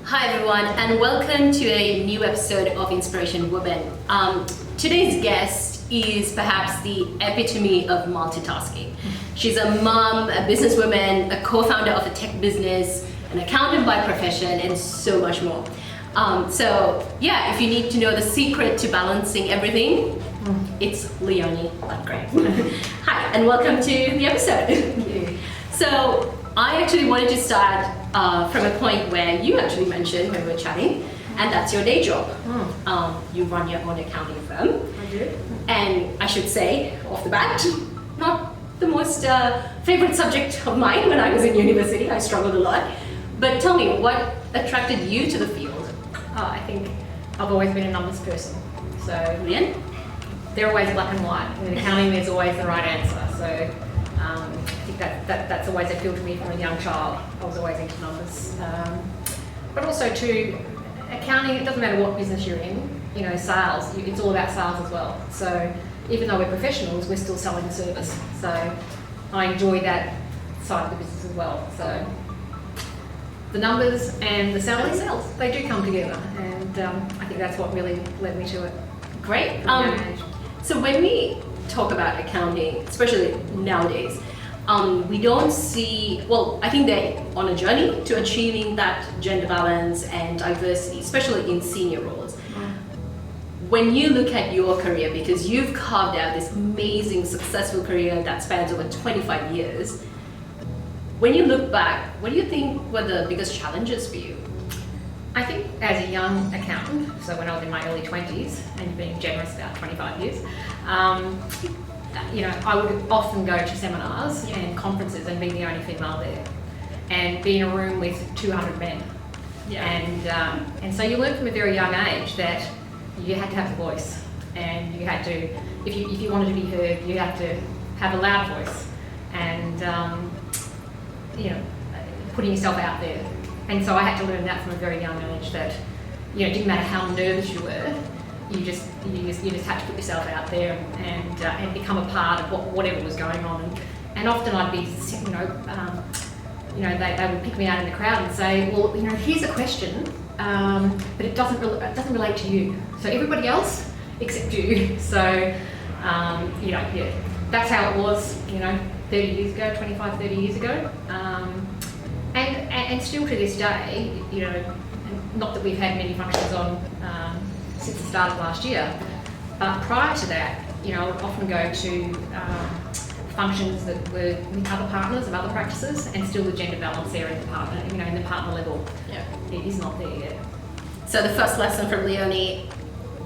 Hi everyone, and welcome to a new episode of Inspiration Women. Today's guest is perhaps the epitome of multitasking. She's a mom, a businesswoman, a co-founder of a tech business, an accountant by profession, and so much more. If you need to know the secret to balancing everything, it's Leonie Ludgray. Hi, and welcome to the episode. Thank you. So I actually wanted to start from a point where you actually mentioned when we were chatting, and that's your day job. You run your own accounting firm. I do. And I should say, off the bat, not the most favorite subject of mine when I was in university. I struggled a lot. But tell me, what attracted you to the field? I think I've always been a numbers person. So Brilliant. they're always black and white. In accounting, there's always the right answer. So I think that's always appealed to me from a young child. I was always into numbers. But also too, accounting, it doesn't matter what business you're in, sales, it's all about sales as well. So even though we're professionals, we're still selling a service. So I enjoy that side of the business as well. So the numbers and the selling, they do come together. And I think that's what really led me to it. Great. From a young age. So when we talk about accounting, especially nowadays, we don't see, I think they're on a journey to achieving that gender balance and diversity, especially in senior roles. When you look at your career, because you've carved out this amazing, successful career that spans over 25 years, when you look back, what do you think were the biggest challenges for you? I think as a young accountant, so when I was in my early 20s, and being generous about 25 years, I would often go to seminars and conferences and be the only female there, and be in a room with 200 men. And so you learn from a very young age that you had to have a voice, and you had to, if you wanted to be heard, you had to have a loud voice, and putting yourself out there. And so I had to learn that from a very young age that, it didn't matter how nervous you were, you just had to put yourself out there and become a part of whatever was going on. And often I'd be, they would pick me out in the crowd and say, well, here's a question, but it doesn't relate to you. So everybody else except you. So, that's how it was, 30 years ago, 25, 30 years ago. And still to this day, not that we've had many functions on since the start of last year, but prior to that, I would often go to functions that were with other partners of other practices, and still the gender balance there in the partner, in the partner level. Yeah, it is not there yet. So the first lesson from Leonie,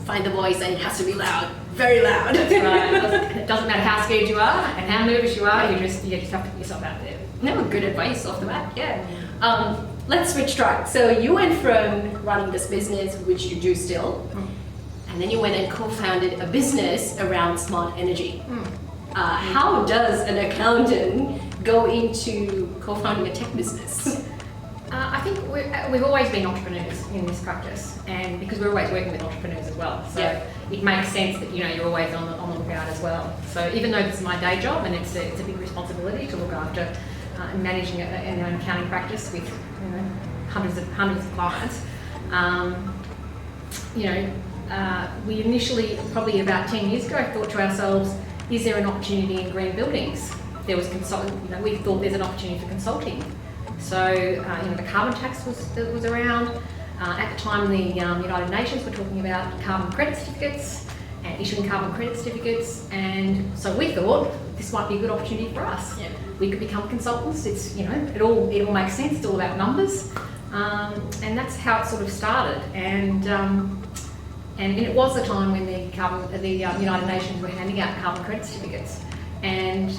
find the voice, and it has to be loud, very loud. That's right. It doesn't matter how scared you are and how nervous you are, you just have to put yourself out there. No, good advice off the bat, yeah. Let's switch track. So you went from running this business, which you do still, and then you went and co-founded a business around smart energy. How does an accountant go into co-founding a tech business? I think we've always been entrepreneurs in this practice, and because we're always working with entrepreneurs as well, so it makes sense that you're always on the lookout as well. So even though this is my day job and it's a big responsibility to look after managing an accounting practice with hundreds of clients, we initially, probably about 10 years ago, thought to ourselves, is there an opportunity in green buildings? There was we thought there's an opportunity for consulting. So the carbon tax was around. At the time, the United Nations were talking about carbon credit certificates and issuing carbon credit certificates, and so we thought this might be a good opportunity for us. Yeah. We could become consultants. It's it all makes sense. It's all about numbers, and that's how it sort of started. And it was the time when the United Nations were handing out carbon credit certificates, and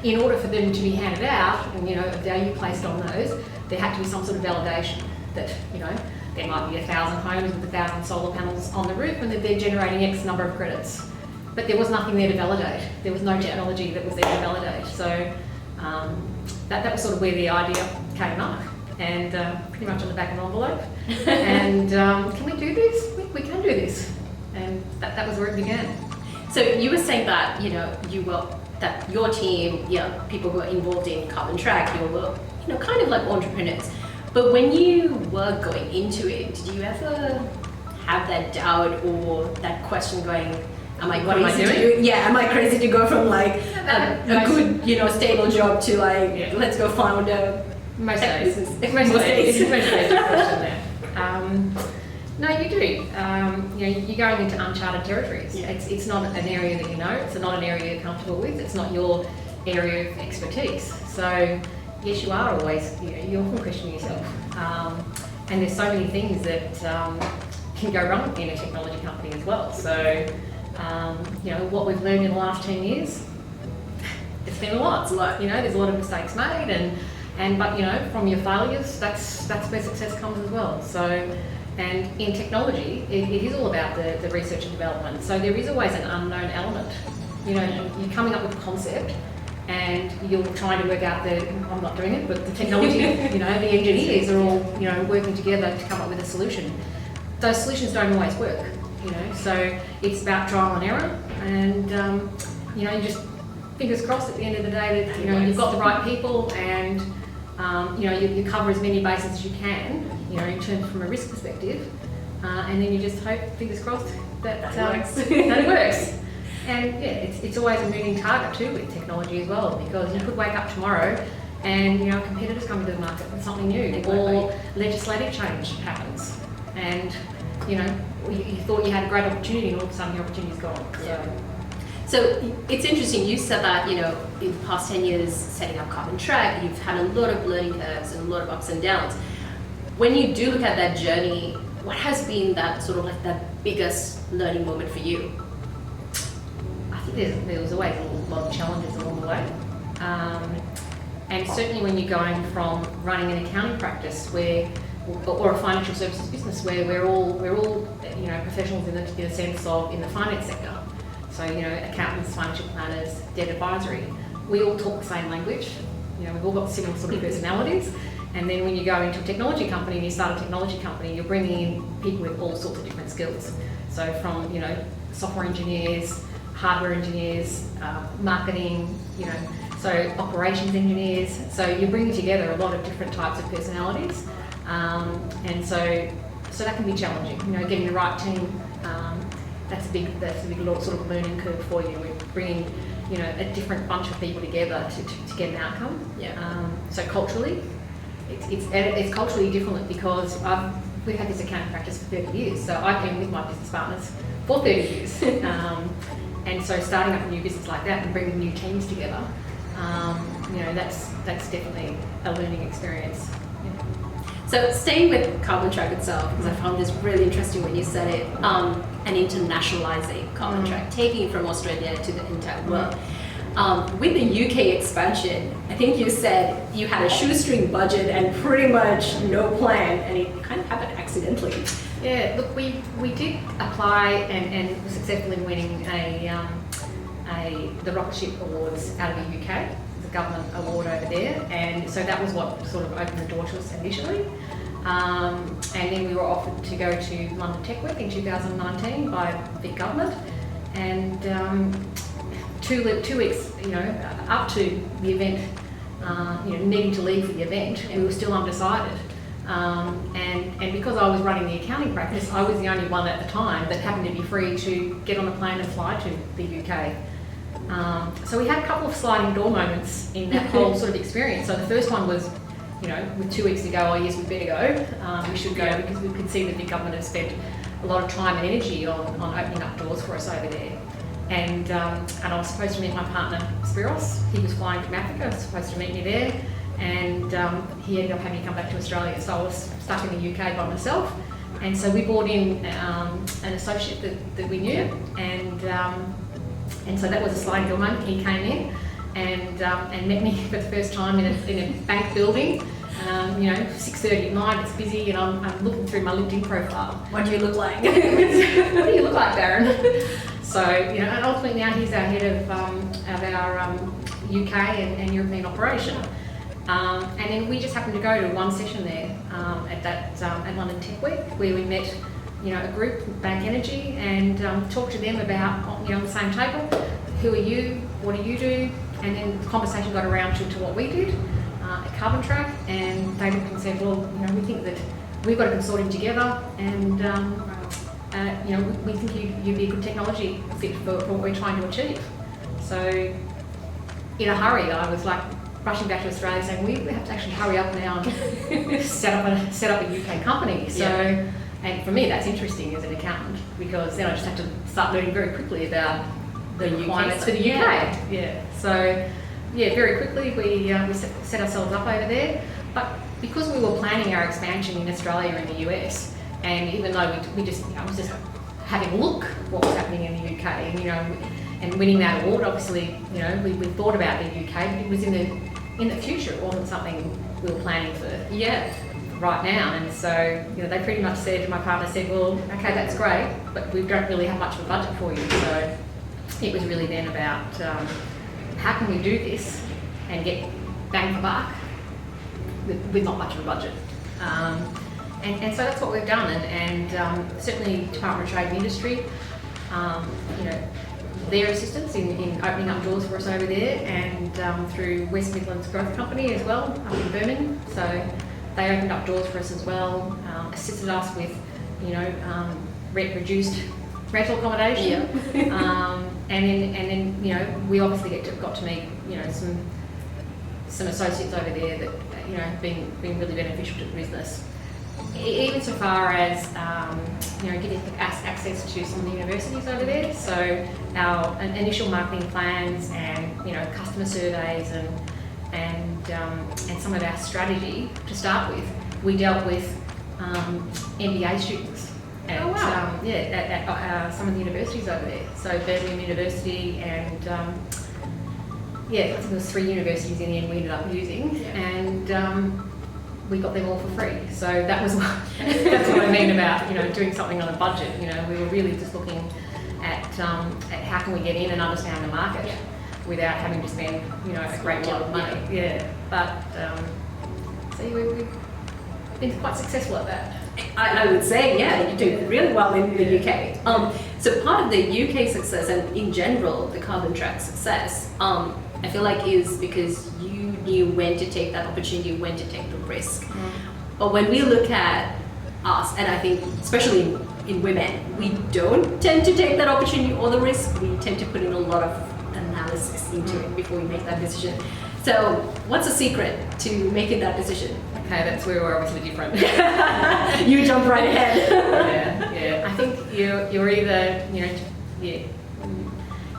in order for them to be handed out and a value placed on those, there had to be some sort of validation that there might be 1,000 homes with 1,000 solar panels on the roof and that they're generating X number of credits. But there was nothing there to validate. There was no technology that was there to validate. So that was sort of where the idea came up, and pretty much on the back of an envelope. And can we do this? We can do this. And that was where it began. So you were saying that that your team, people who are involved in Carbon Track, you were kind of like entrepreneurs. But when you were going into it, did you ever have that doubt or that question going, am I crazy to do? Yeah, am I crazy to go from like a good, stable job to like, let's go found a tech business? Most days, no, you do. You're going into uncharted territories. Yeah. It's not an area that you know. It's not an area you're comfortable with. It's not your area of expertise. So yes, you are always. You often question yourself. And there's so many things that can go wrong in a technology company as well. So what we've learned in the last 10 years, it's been a lot. There's a lot of mistakes made, but from your failures, that's where success comes as well. So. And in technology, it is all about the research and development. So there is always an unknown element. You're coming up with a concept and you're trying to work out I'm not doing it, but the technology, the engineers are all, working together to come up with a solution. Those solutions don't always work, so it's about trial and error. And, you just fingers crossed at the end of the day that, you've got the right people and, you cover as many bases as you can, in terms from a risk perspective, and then you just hope, fingers crossed, that it works. And it's always a moving target too with technology as well, because you could wake up tomorrow and competitors come into the market with something new, or legislative change happens, and you thought you had a great opportunity, and all of a sudden the opportunity's gone. So it's interesting, you said that, in the past 10 years setting up Carbon Track, you've had a lot of learning curves and a lot of ups and downs. When you do look at that journey, what has been that sort of like that biggest learning moment for you? I think there was always a lot of challenges along the way. And certainly when you're going from running an accounting practice or a financial services business where we're all professionals in the sense of in the finance sector. So, accountants, financial planners, debt advisory, we all talk the same language. We've all got similar sort of personalities. And then when you go into a technology company and you start a technology company, you're bringing in people with all sorts of different skills. So from, software engineers, hardware engineers, marketing, so operations engineers. So you're bringing together a lot of different types of personalities. And so that can be challenging, getting the right team. That's a big sort of learning curve for you. We're bringing, a different bunch of people together to get an outcome. Yeah. So culturally, it's culturally different because we've had this accounting practice for 30 years. So I've been with my business partners for 30 years. And so starting up a new business like that and bringing new teams together, that's definitely a learning experience. So staying with Carbon Track itself, because I found this really interesting when you said it, and internationalizing Carbon Track, taking it from Australia to the entire world. With the UK expansion, I think you said you had a shoestring budget and pretty much no plan, and it kind of happened accidentally. Yeah, look, we did apply and were successful in winning the Rocket Ship Awards out of the UK. Government award over there, and so that was what sort of opened the door to us initially. And then we were offered to go to London Tech Week in 2019 by the government, and 2 weeks, up to the event, needing to leave for the event, we were still undecided. And because I was running the accounting practice, I was the only one at the time that happened to be free to get on a plane and fly to the UK. So we had a couple of sliding door moments in that whole sort of experience. So the first one was, with 2 weeks to go, yes, we better go. We should go because we could see that the government had spent a lot of time and energy on opening up doors for us over there. And I was supposed to meet my partner, Spiros. He was flying from Africa, was supposed to meet me there. And he ended up having to come back to Australia. So I was stuck in the UK by myself. And so we brought in an associate that we knew. And so that was a sliding door moment. He came in and met me for the first time in a bank building. 6:30 at night, it's busy, and I'm looking through my LinkedIn profile. What do you look like? What do you look like, Darren? So, and ultimately now he's our head of our UK and European operation. And then we just happened to go to one session there at London Tech Week, where we met a group, Bank Energy, and talked to them about, on the same table, who are you, what do you do, and then the conversation got around to what we did at Carbon Track, and they looked and said, well, you know, we think that we've got a consortium together, and you know, we think you'd be a good technology fit for what we're trying to achieve. So in a hurry, I was like rushing back to Australia saying, we have to actually hurry up now and set up a UK company. So, and for me, that's interesting as an accountant, because then I just have to start learning very quickly about the requirements for the UK. Yeah. So, yeah, very quickly we set ourselves up over there. But because we were planning our expansion in Australia and the US, and even though I was just having a look what was happening in the UK, and you know, and winning that award, obviously, you know, we thought about the UK, but it was in the future. It wasn't something we were planning for right now. And so, you know, they pretty much said, my partner said, well, okay, that's great, but we don't really have much of a budget for you. So it was really then about how can we do this and get bang for buck with not much of a budget. And so that's what we've done, and certainly Department of Trade and Industry, you know, their assistance in opening up doors for us over there, and through West Midlands Growth Company as well, up in Birmingham. So they opened up doors for us as well, assisted us with, you know, reduced rental accommodation. And then you know, we obviously got to meet, you know, some associates over there that, you know, have been really beneficial to the business. Even so far as you know, getting access to some of the universities over there. So our initial marketing plans, and you know, customer surveys, and some of our strategy to start with, we dealt with MBA students at, at some of the universities over there. So Birmingham University, and I think there was 3 universities in the end we ended up using, and we got them all for free. So that was that's what I mean about, you know, doing something on a budget. You know, we were really just looking at how can we get in and understand the market without having to spend, you know, a great deal of money. But so we've been quite successful at that. I would say, you do really well in the UK. So part of the UK success, and in general the Carbon Track success, I feel like is because you knew when to take that opportunity, when to take the risk. But when we look at us, and I think especially in women, we don't tend to take that opportunity or the risk. We tend to put in a lot of analysis into it before we make that decision. So what's the secret to making that decision? Okay, that's where we're obviously different. You jump right ahead. I think you're either, you know,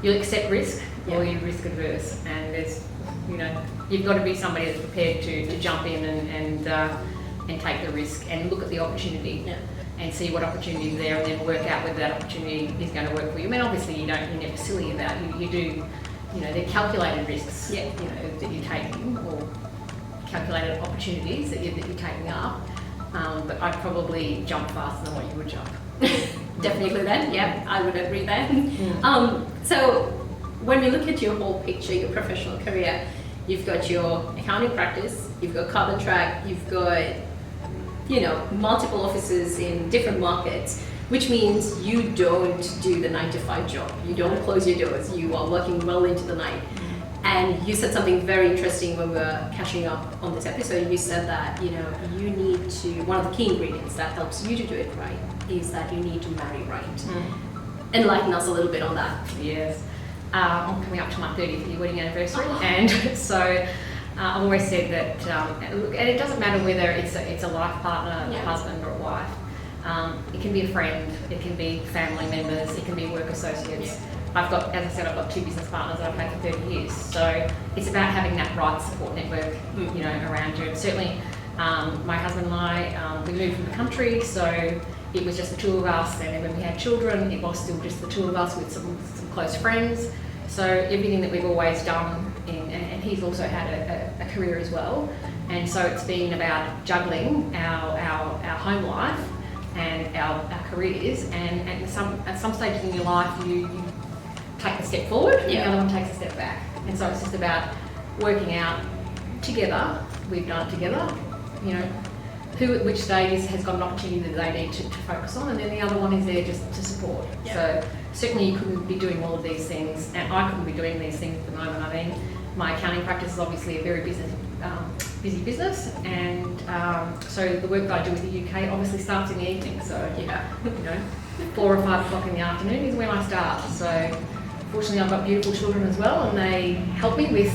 you'll accept risk, or you're risk adverse, and there's, you know, you've got to be somebody that's prepared to jump in and take the risk and look at the opportunity and see what opportunity is there, and then work out whether that opportunity is going to work for you. I mean, obviously you're never silly about it. You do, you know, they're calculated risks, you know, that you're taking, or calculated opportunities that you're taking up. But I'd probably jump faster than what you would jump. Definitely then, I would agree then. So when we look at your whole picture, your professional career, you've got your accounting practice, you've got Carbon Track, you've got, you know, multiple offices in different markets, which means you don't do the 9-to-5 job. You don't close your doors. You are working well into the night. And you said something very interesting when we were catching up on this episode. You said that, you know, you need to, one of the key ingredients that helps you to do it right is that you need to marry right. Enlighten us a little bit on that. Yes. I'm coming up to my 30th year wedding anniversary, and so I've always said that, and it doesn't matter whether it's a life partner, a husband or a wife. It can be a friend, it can be family members, it can be work associates. I've got, as I said, I've got 2 business partners that I've had for 30 years. So it's about having that right support network, you know, around you. And certainly, my husband and I, we moved from the country, so it was just the 2 of us. And then when we had children, it was still just the 2 of us with some close friends. So everything that we've always done, and he's also had a career as well. And so it's been about juggling our home life and our careers. And at some stages in your life, you take a step forward, and the other one takes a step back. And so it's just about working out together. We've done it together, you know, who at which stage has got an opportunity that they need to focus on, and then the other one is there just to support. So certainly you couldn't be doing all of these things, and I couldn't be doing these things at the moment. I mean, my accounting practice is obviously a very busy business, and so the work that I do with the UK obviously starts in the evening. So Yeah. 4 or 5 o'clock in the afternoon is when I start. So fortunately, I've got beautiful children as well, and they help me with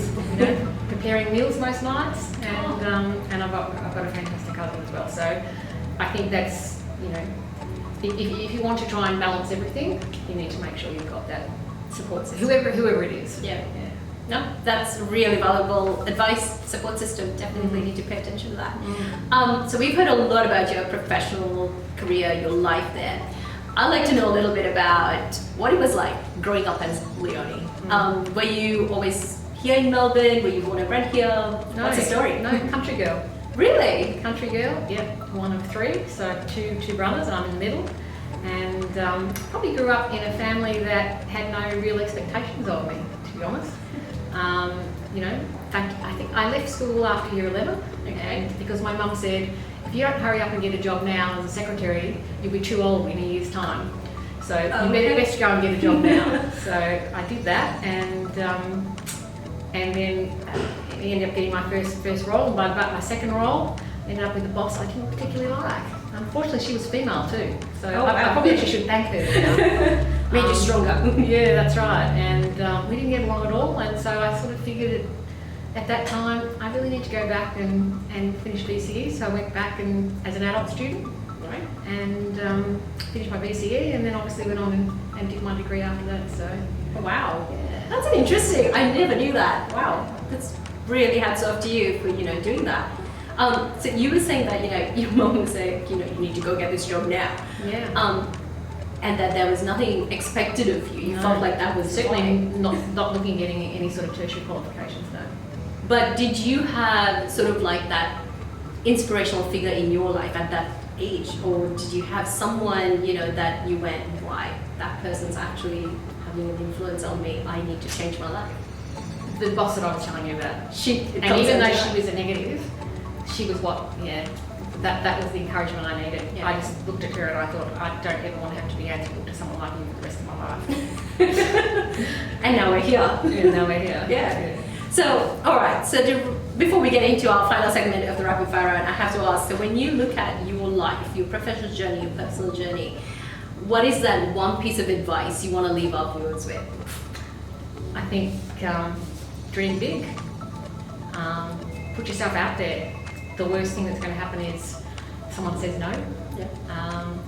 preparing meals most nights, and I've got a fantastic husband as well. So I think that's if you want to try and balance everything, you need to make sure you've got that Support system. whoever it is. Yeah. No, that's really valuable advice. Support system, definitely need to pay attention to that. So we've heard a lot about your professional career, your life there. I'd like to know a little bit about what it was like growing up as Leonie. Were you always here in Melbourne? Were you born and bred here? What's the story? No, country girl. Really? Country girl, yeah. One of 3, so two brothers, and I'm in the middle. And probably grew up in a family that had no real expectations of me, to be honest. In fact, I think I left school after year 11, and because my mum said, if you don't hurry up and get a job now as a secretary, you'll be too old in a year's time. So you best go and get a job now. So I did that, and then ended up getting my first role. But my second role ended up with a boss I didn't particularly like. Unfortunately, she was female too, so I probably actually should thank her. Made you stronger. Yeah, that's right. And we didn't get along at all, and so I sort of figured at that time I really need to go back and finish BCE. So I went back as an adult student, Right. and finished my BCE, and then obviously went on and did my degree after that. So Wow. yeah. That's an interesting. I never knew that. Wow. That's really hats off to you for doing that. So you were saying that your mom was saying you need to go get this job now. Yeah. And that there was nothing expected of you. You No. felt like that was Certainly fine. not looking at getting any sort of tertiary qualifications, no. But did you have sort of like that inspirational figure in your life at that age, or did you have someone that you went, why that person's actually having an influence on me? I need to change my life. The boss that I was telling you about. And Even though she was a negative, she was that was the encouragement I needed. Yeah. I just looked at her and I thought, I don't ever want to have to be answerable to someone like you for the rest of my life. And now we're here. And now we're here. Yeah. So, all right. So before we get into our final segment of the rapid fire round, I have to ask. So, when you look at your life, your professional journey, your personal journey, what is that one piece of advice you want to leave our viewers with? I think dream big. Put yourself out there. The worst thing that's going to happen is someone says no. Yeah.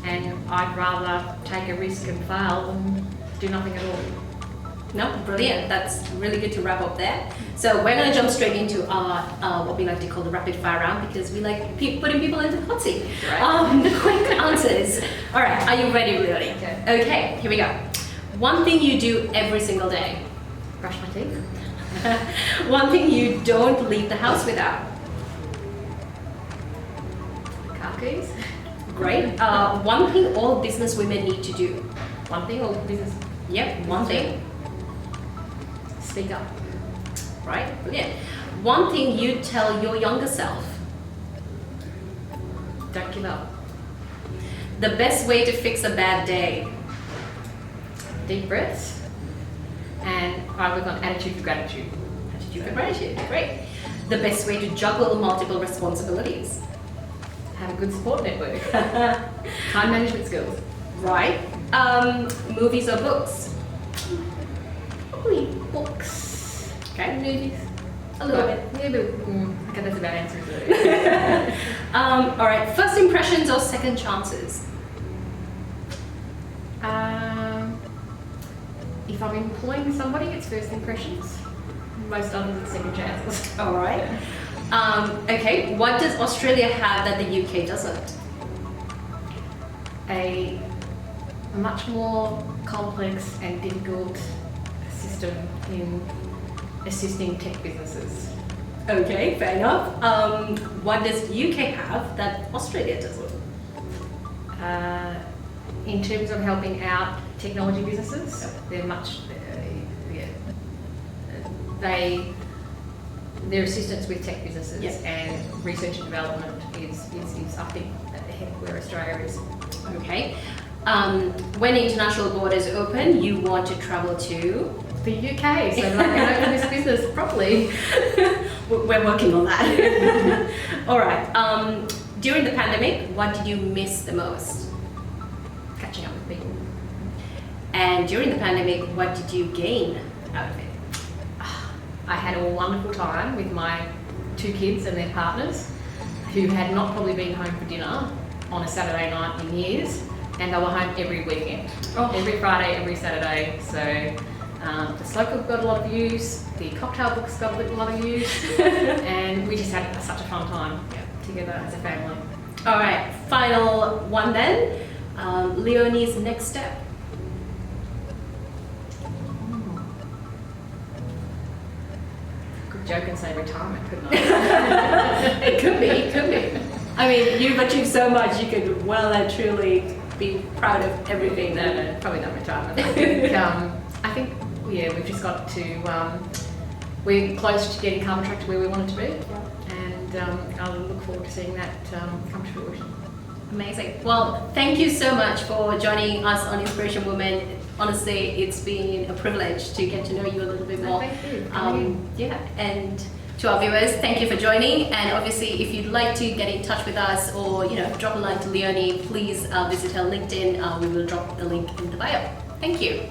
And I'd rather take a risk and fail than do nothing at all. No, brilliant. That's really good to wrap up there. So we're going to jump straight into our what we like to call the rapid fire round, because we like putting people into the hot seat. Right. The quick answers. All right, are you ready, Leonie? Okay. Okay, here we go. One thing you do every single day. Brush my teeth. One thing you don't leave the house without. Car keys. Great. One thing all business women need to do. One thing or business. Yep, one thing. Speak up. Right, brilliant. One thing you tell your younger self. Don't give up. The best way to fix a bad day. Deep breaths. And I work on attitude for gratitude. Attitude for gratitude, great. The best way to juggle multiple responsibilities. Have a good support network. Time management skills. Right. Movies or books? Probably books. Okay. Movies. A little bit. Yeah, but okay, that's about answers really. All right. First impressions or second chances? If I'm employing somebody, it's first impressions. Most others, it's second chances. All right. Okay. What does Australia have that the UK doesn't? A much more complex and difficult system in assisting tech businesses. Okay, fair enough. What does the UK have that Australia doesn't? In terms of helping out technology businesses, they're much, their assistance with tech businesses and research and development is I think ahead of where Australia is. Okay. When international borders open, you want to travel to? the UK so that I can open this business properly. We're working on that. All right. During the pandemic, what did you miss the most? Catching up with people. And during the pandemic, what did you gain out of it? I had a wonderful time with my 2 kids and their partners who had not probably been home for dinner on a Saturday night in years, and they were home every weekend. Every Friday, every Saturday. So the slow cook got a lot of use, the cocktail books got a lot of use, and we just had such a fun time together as a family. All right, final one then. Leonie's next step. Could joke and say retirement, couldn't I? It could be. I mean, you've achieved so much, you could well and truly be proud of everything. No, probably not retirement. I think, we've just got to, we're close to getting carbon track to where we want it to be, and I look forward to seeing that come to fruition. Amazing. Well, thank you so much for joining us on Inspiration Women. Honestly, it's been a privilege to get to know you a little bit more. Thank you. And to our viewers, thank you for joining. And obviously, if you'd like to get in touch with us or drop a line to Leonie, please visit her LinkedIn. We will drop the link in the bio. Thank you.